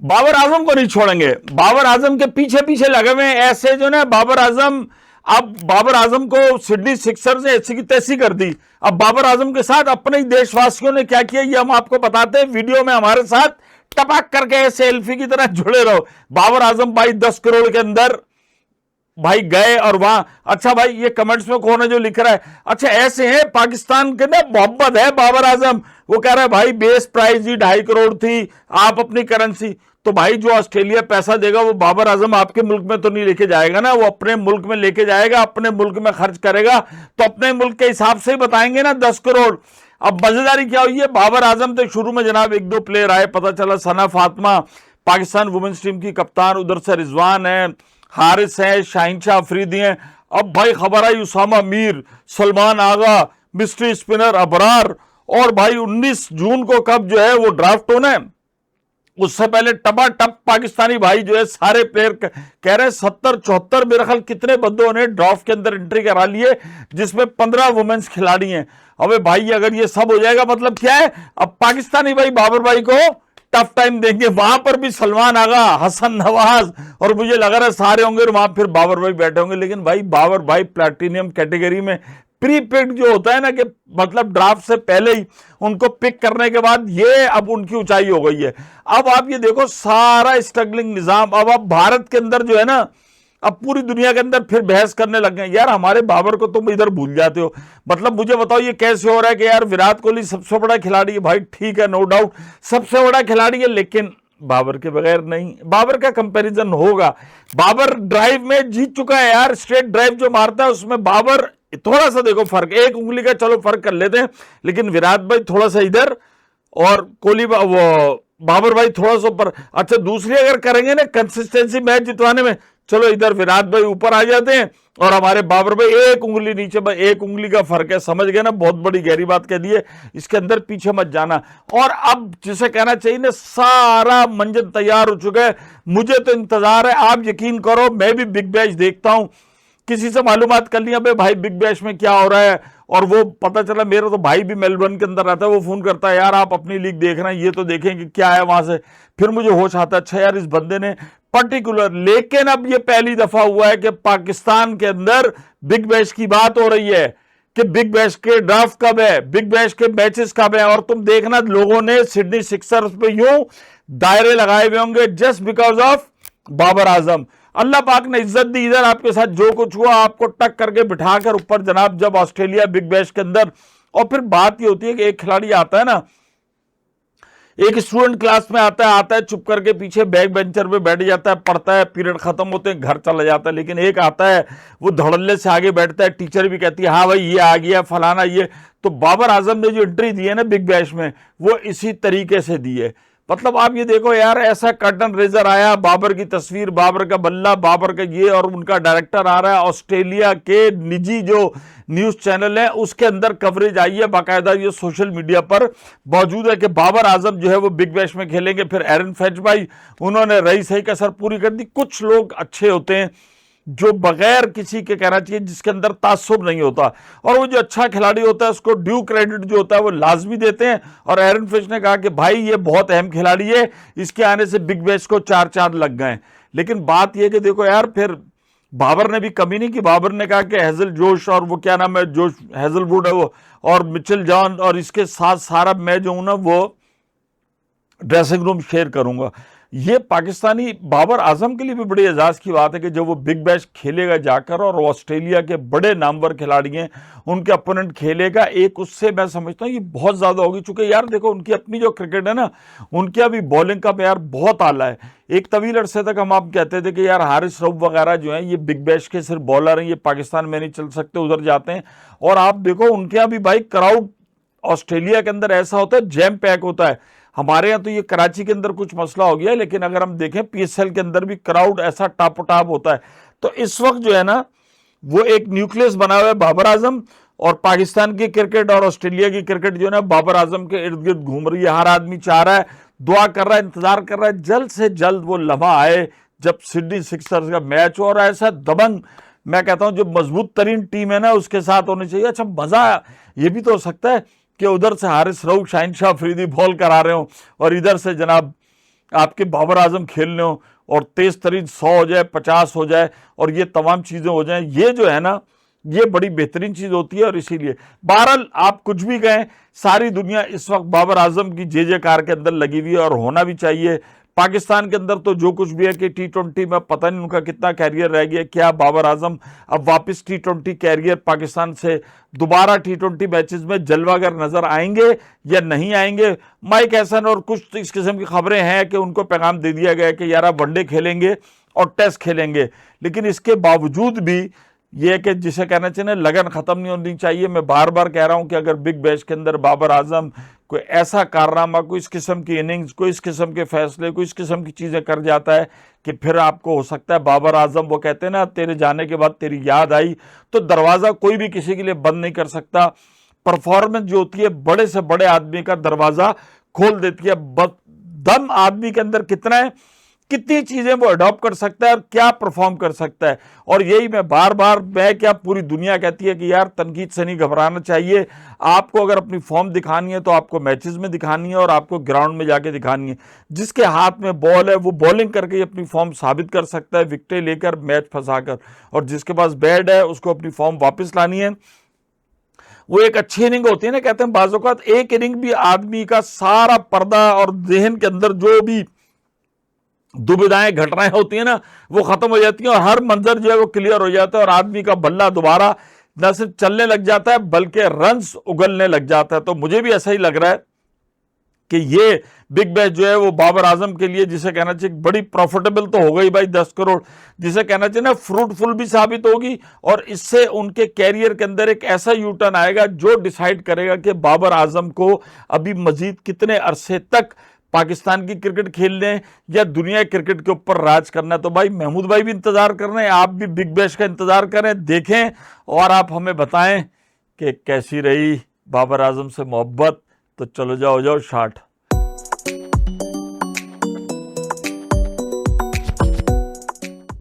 बाबर आजम को नहीं छोड़ेंगे। बाबर आजम के पीछे पीछे लगे हुए ऐसे जो ना बाबर आजम, अब बाबर आजम को सिडनी सिक्सर्स ने ऐसी की तैसी कर दी। अब बाबर आजम के साथ अपने ही देशवासियों ने क्या किया ये हम आपको बताते हैं वीडियो में, हमारे साथ टपक करके ऐसे सेल्फी की तरह जुड़े रहो। बाबर आजम भाई 10 करोड़ के अंदर भाई गए और वहां, अच्छा भाई ये कमेंट्स में कौन है जो लिख रहा है, अच्छा ऐसे हैं पाकिस्तान के ना मोहब्बत है बाबर आजम, वो कह रहा है भाई बेस प्राइस ही 2.5 करोड़ थी, आप अपनी करेंसी, तो भाई जो ऑस्ट्रेलिया पैसा देगा वो बाबर आजम आपके मुल्क में तो नहीं लेके जाएगा ना, वो अपने मुल्क में लेके जाएगा, अपने मुल्क में खर्च करेगा, तो अपने मुल्क के हिसाब से ही बताएंगे ना 10 करोड़। अब मजेदारी क्या हुई है, बाबर आजम तो शुरू में जनाब 1-2 प्लेयर आए, पता चला सना फातिमा पाकिस्तान वुमेन्स टीम की कप्तान, उधर से रिजवान है, हारिस है, शाहिनशाह अफरीदी हैं। अब भाई खबर आई उसामा मीर, सलमान आगा, मिस्ट्री स्पिनर अबरार, और भाई 19 जून को कब जो है वो ड्राफ्ट होना है, उससे पहले टपाटप पाकिस्तानी भाई जो है सारे प्लेयर कह रहे हैं 70-74 मेरे ख्याल कितने बंदों ने ड्राफ्ट के अंदर एंट्री करा लिए, जिसमें 15 वुमेन्स खिलाड़ी हैं। अबे भाई अगर ये सब हो जाएगा मतलब क्या है, अब पाकिस्तानी भाई बाबर भाई को टफ टाइम देंगे, वहां पर भी सलमान आगा, हसन नवाज, और मुझे लग रहा है सारे होंगे और वहां फिर बाबर भाई बैठे होंगे। लेकिन भाई बाबर भाई प्लैटिनियम कैटेगरी में प्री पिक जो होता है ना, कि मतलब ड्राफ्ट से पहले ही उनको पिक करने के बाद ये अब उनकी ऊंचाई हो गई है। अब आप ये देखो सारा स्ट्रगलिंग निजाम, अब आप भारत के अंदर जो है ना, अब पूरी दुनिया के अंदर फिर बहस करने लग गए, यार हमारे बाबर को तुम इधर भूल जाते हो। मतलब मुझे बताओ ये कैसे हो रहा है कि यार विराट कोहली सबसे बड़ा खिलाड़ी है, भाई ठीक है नो डाउट सबसे बड़ा खिलाड़ी है, लेकिन बाबर के बगैर नहीं, बाबर का कंपैरिजन होगा। बाबर ड्राइव में जीत चुका है यार, स्ट्रेट ड्राइव जो मारता है उसमें बाबर थोड़ा सा देखो फर्क, 1 उंगली का चलो फर्क कर लेते हैं, लेकिन विराट भाई थोड़ा सा इधर और कोहली वो बाबर भाई थोड़ा सा ऊपर। अच्छा दूसरी अगर करेंगे ना कंसिस्टेंसी मैच जितवाने में, चलो इधर विराट भाई ऊपर आ जाते हैं और हमारे बाबर भाई 1 उंगली नीचे, 1 उंगली का फर्क है, समझ गए ना, बहुत बड़ी गहरी बात कह दी है, इसके अंदर पीछे मत जाना। और अब जिसे कहना चाहिए ना सारा मंजन तैयार हो चुका है, मुझे तो इंतजार है, आप यकीन करो मैं भी बिग बैश देखता हूं, किसी से मालूमात कर लिया भाई बिग बैश में क्या हो रहा है, और वो पता चला मेरा तो भाई भी मेलबर्न के अंदर रहता है, वो फोन करता है यार आप अपनी लीग देख रहे हैं ये तो देखें कि क्या है वहां से, फिर मुझे होश आता है अच्छा यार इस बंदे ने पर्टिकुलर। लेकिन अब ये पहली दफा हुआ है कि पाकिस्तान के अंदर बिग बैश की बात हो रही है कि बिग बैश के ड्राफ्ट कब है, बिग बैश के मैचेस कब है, और तुम देखना लोगों ने सिडनी सिक्सर्स पे यूं दायरे लगाए हुए होंगे just because of Babar Azam. अल्लाह पाक ने इज्जत दी, इधर आपके साथ जो कुछ हुआ आपको टक करके बिठाकर ऊपर जनाब जब ऑस्ट्रेलिया बिग बैश के अंदर। और फिर बात ये होती है कि एक खिलाड़ी आता है ना, एक स्टूडेंट क्लास में आता है चुप करके पीछे बैक बेंचर पे बैठ जाता है, पढ़ता है, पीरियड खत्म होते हैं घर चला जाता है, लेकिन एक आता है वो धड़ल्ले से आगे बैठता है, टीचर भी कहती है हाँ भाई ये आ गया फलाना ये। तो बाबर आजम ने जो एंट्री दी है ना बिग बैश में वो इसी तरीके से दी है। मतलब आप ये देखो यार ऐसा कर्टन रेजर आया, बाबर की तस्वीर, बाबर का बल्ला, बाबर का ये, और उनका डायरेक्टर आ रहा है, ऑस्ट्रेलिया के निजी जो न्यूज चैनल है उसके अंदर कवरेज आई है, बाकायदा ये सोशल मीडिया पर मौजूद है कि बाबर आजम जो है वो बिग बैश में खेलेंगे। फिर एरन फिंच भाई उन्होंने रही सही कसर पूरी कर दी। कुछ लोग अच्छे होते हैं जो बगैर किसी के कहना चाहिए जिसके अंदर तासुब नहीं होता, और वो जो अच्छा खिलाड़ी होता है उसको ड्यू क्रेडिट जो होता है वो लाजमी देते हैं। और एरन फिंच ने कहा कि भाई ये बहुत अहम खिलाड़ी है, इसके आने से बिग बैश को 4 चांद लग गए। लेकिन बात यह कि देखो यार फिर बाबर ने भी कमी नहीं की, बाबर ने कहा कि हेजल जोश और वो क्या नाम है जोश हेजलवुड है वो और मिचेल जॉन, और इसके साथ सारा मैं जो हूं ना वो ड्रेसिंग रूम शेयर करूंगा। ये पाकिस्तानी बाबर आजम के लिए भी बड़ी एजाज की बात है कि जब वो बिग बैश खेलेगा जाकर और ऑस्ट्रेलिया के बड़े नामवर खिलाड़ी हैं उनके अपोनेंट खेलेगा, एक उससे मैं समझता हूँ ये बहुत ज्यादा होगी। चूंकि यार देखो उनकी अपनी जो क्रिकेट है ना, उनकी अभी बॉलिंग का प्यार बहुत आला है। एक तवील अरसे तक हम आप कहते थे कि यार हारिस रऊफ वगैरह जो है ये बिग बैश के सिर्फ बॉलर हैं, ये पाकिस्तान में नहीं चल सकते, उधर जाते हैं। और आप देखो उनके यहाँ भी भाई क्राउड ऑस्ट्रेलिया के अंदर ऐसा होता है जैम पैक होता है। हमारे यहाँ तो ये कराची के अंदर कुछ मसला हो गया, लेकिन अगर हम देखें पीएसएल के अंदर भी क्राउड ऐसा टापोटाप होता है। तो इस वक्त जो है ना वो एक न्यूक्लियस बना हुआ है बाबर आजम, और पाकिस्तान की क्रिकेट और ऑस्ट्रेलिया की क्रिकेट जो है ना बाबर आजम के इर्द गिर्द घूम रही है। हर आदमी चाह रहा है, दुआ कर रहा है, इंतजार कर रहा है जल्द से जल्द वो लम्हा आए जब सिडनी सिक्सर्स का मैच हो। और ऐसा दबंग मैं कहता हूं जो मजबूत तरीन टीम है ना उसके साथ होनी चाहिए। अच्छा मजा ये भी तो हो सकता है कि उधर से हारिस रऊफ, शाहिनशाह अफरीदी बॉल करा रहे हो और इधर से जनाब आपके बाबर आजम खेलने हो और तेज तरीन 100 हो जाए, 50 हो जाए और ये तमाम चीजें हो जाएं, ये जो है ना, ये बड़ी बेहतरीन चीज होती है। और इसीलिए बहरहाल आप कुछ भी कहें, सारी दुनिया इस वक्त बाबर आजम की जय जयकार के अंदर लगी हुई है और होना भी चाहिए। पाकिस्तान के अंदर तो जो कुछ भी है कि T20 में पता नहीं उनका कितना कैरियर रह गया, क्या बाबर आजम अब वापस T20 कैरियर पाकिस्तान से दोबारा T20 मैचेस में जलवागर नजर आएंगे या नहीं आएंगे। माइक हैसन और कुछ इस किस्म की खबरें हैं कि उनको पैगाम दे दिया गया कि यार आप वनडे खेलेंगे और टेस्ट खेलेंगे, लेकिन इसके बावजूद भी ये कि जिसे कहना चाहिए ना, लगन खत्म नहीं होनी चाहिए। मैं बार बार कह रहा हूं कि अगर बिग बैश के अंदर बाबर आजम कोई ऐसा कारनामा, कोई इस किस्म की इनिंग्स, कोई इस किस्म के फैसले, कोई इस किस्म की चीजें कर जाता है कि फिर आपको हो सकता है बाबर आजम, वो कहते हैं ना, तेरे जाने के बाद तेरी याद आई, तो दरवाजा कोई भी किसी के लिए बंद नहीं कर सकता। परफॉर्मेंस जो होती है बड़े से बड़े आदमी का दरवाजा खोल देती है। दम आदमी के अंदर कितना है, कितनी चीजें वो अडॉप्ट कर सकता है और क्या परफॉर्म कर सकता है। और यही मैं बार बार, मैं क्या पूरी दुनिया कहती है कि यार तनकीद से नहीं घबराना चाहिए। आपको अगर अपनी फॉर्म दिखानी है तो आपको मैचेस में दिखानी है और आपको ग्राउंड में जाके दिखानी है। जिसके हाथ में बॉल है वो बॉलिंग करके अपनी फॉर्म साबित कर सकता है, विकेटें लेकर, मैच फंसाकर। और जिसके पास बैट है उसको अपनी फॉर्म वापस लानी है। वो एक अच्छी इनिंग होती है ना, कहते हैं बाज़ औक़ात एक इनिंग भी आदमी का सारा पर्दा और ज़हन के अंदर जो भी दुविधाएं घटनाएं होती है ना, वो खत्म हो जाती हैं और हर मंजर जो है वो क्लियर हो जाता है और आदमी का बल्ला दोबारा न सिर्फ चलने लग जाता है बल्कि रन्स उगलने लग जाता है। तो मुझे भी ऐसा ही लग रहा है कि ये बिग बैश जो है वो बाबर आजम के लिए, जिसे कहना चाहिए बड़ी प्रॉफिटेबल तो हो गई भाई 10 करोड़, जिसे कहना चाहिए ना फ्रूटफुल भी साबित होगी। और इससे उनके कैरियर के अंदर एक ऐसा यू टर्न आएगा जो डिसाइड करेगा कि बाबर आजम को अभी मजीद कितने अरसे तक पाकिस्तान की क्रिकेट खेलने या दुनिया क्रिकेट के ऊपर राज करना है। तो भाई महमूद भाई भी इंतजार कर रहे हैं, आप भी बिग बैश का इंतजार करें, देखें और आप हमें बताएं कि कैसी रही बाबर आजम से मोहब्बत। तो चलो जाओ शाट।